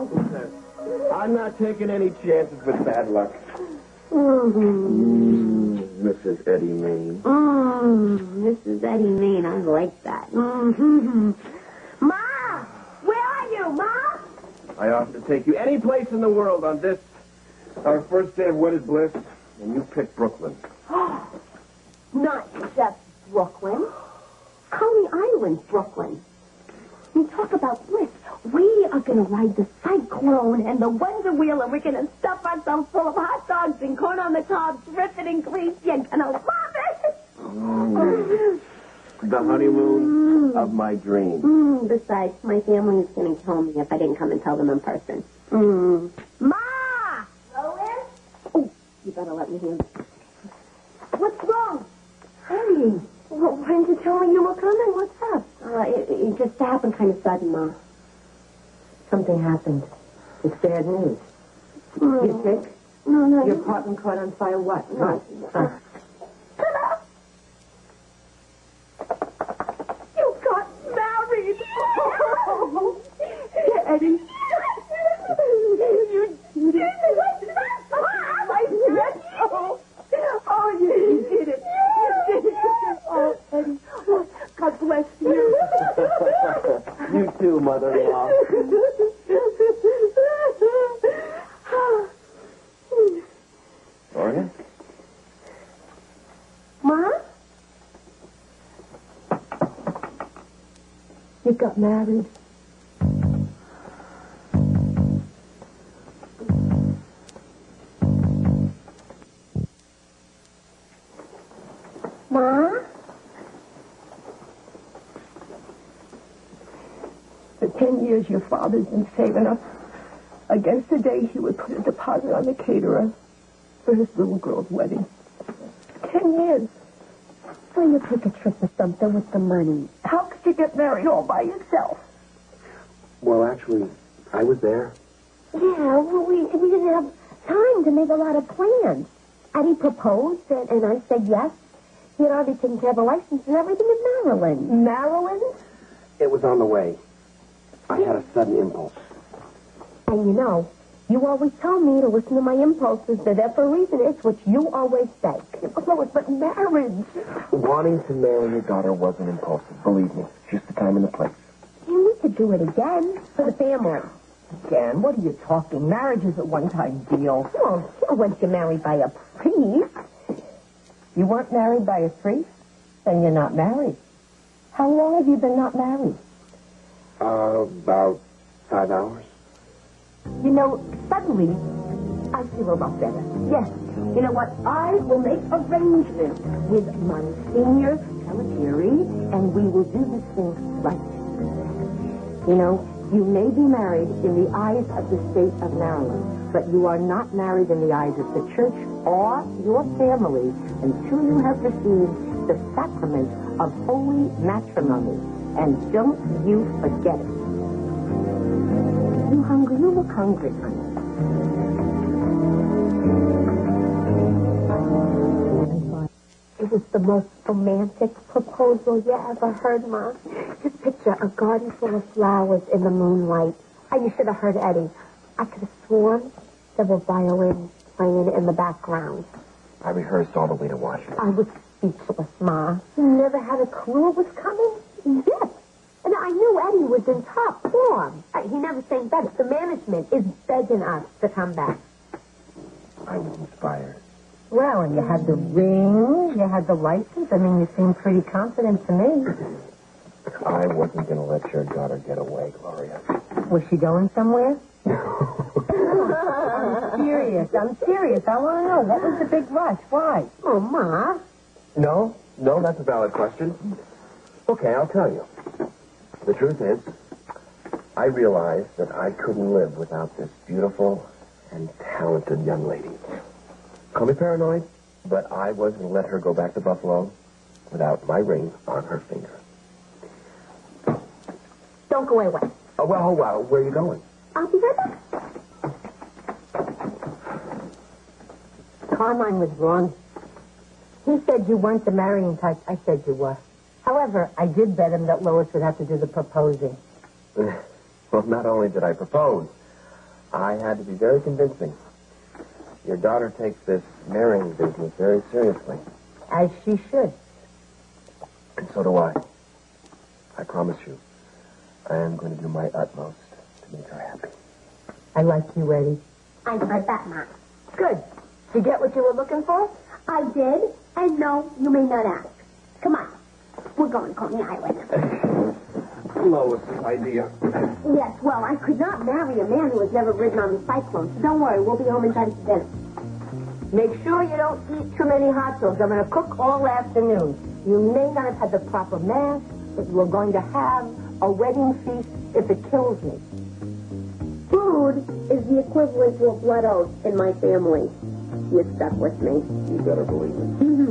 now. I'm not taking any chances with bad luck. Mrs. Eddie Main. Mrs. Eddie Main, I like that. Ma! Where are you, Ma? I offer to take you any place in the world on this, our first day of wedded bliss, and you pick Brooklyn. Not just Brooklyn. Coney Island, Brooklyn. You talk about bliss. We are going to ride the Cyclone and the Wonder Wheel, and we're going to stuff ourselves full of hot dogs and corn on the cob, dripping and greasy. You're going to love it. The honeymoon of my dreams. Besides, my family is going to kill me if I didn't come and tell them in person. Ma! Lois? Oh, you better let me hear. What's wrong? Eddie. Well, why didn't you tell me you were coming? What's up? It just happened kind of sudden, Ma. Something happened. It's bad news. You sick? No. Your apartment caught on fire? What? No. You got married. Eddie. You did it. I did. Oh, you did it. You did it. Oh, Eddie. God bless you. You too, mother-in-law. Gloria? Ma? You got married. Ma? For 10 years, your father's been saving up against the day he would put a deposit on the caterer for his little girl's wedding. 10 years. Why you take a trip or something with the money? How could you get married all by yourself? Well, actually, I was there. Yeah, well, we didn't have time to make a lot of plans. Eddie proposed, and I said yes. He had already taken care of a license and everything in Maryland. Maryland? It was on the way. I had a sudden impulse. And you know, you always tell me to listen to my impulses. They're there for a reason. It's what you always say. Lois, but marriage. Wanting to marry your daughter wasn't impulsive. Believe me. Just the time and the place. You need to do it again for the family. Dan, what are you talking? Marriage is a one-time deal. Well, once you're married by a priest. You weren't married by a priest? Then you're not married. How long have you been not married? About 5 hours. You know, suddenly, I feel a lot better. Yes. You know what? I will make arrangements with Monsignor Pelletieri, and we will do this thing right. You know, you may be married in the eyes of the state of Maryland, but you are not married in the eyes of the church or your family until you have received the sacrament of holy matrimony. And don't you forget it. You hungry? You look hungry, honey. It was the most romantic proposal you ever heard, Ma. Just picture a garden full of flowers in the moonlight. And you should have heard Eddie. I could have sworn there were violins playing in the background. I rehearsed all the way to Washington. I was speechless, Ma. You never had a clue it was coming? Yes. And I knew Eddie was in top form. He never sang better. The management is begging us to come back. I was inspired. Well, and you had the ring, you had the license. I mean, you seemed pretty confident to me. I wasn't going to let your daughter get away, Gloria. Was she going somewhere? I'm serious. I want to know, what was the big rush? Why? Oh, Ma. No, that's a valid question. Okay, I'll tell you. The truth is, I realized that I couldn't live without this beautiful and talented young lady. Call me paranoid, but I wasn't going to let her go back to Buffalo without my ring on her finger. Don't go away. Oh, well, where are you going? I'll be right back. Carmine was wrong. He said you weren't the marrying type. I said you were. However, I did bet him that Lois would have to do the proposing. Well, not only did I propose, I had to be very convincing. Your daughter takes this marrying business very seriously. As she should. And so do I. I promise you, I am going to do my utmost to make her happy. I like you, Eddie. I heard that, Ma. Good. Did you get what you were looking for? I did, and no, you may not ask. Come on. We're going to Coney Island. Lois's idea. Yes, well, I could not marry a man who has never ridden on the Cyclone, so don't worry, we'll be home in time for dinner. Make sure you don't eat too many hot dogs. I'm going to cook all afternoon. You may not have had the proper mass, but you are going to have a wedding feast if it kills me. Food is the equivalent to a blood oath in my family. You're stuck with me. You better believe it.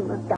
Let's go.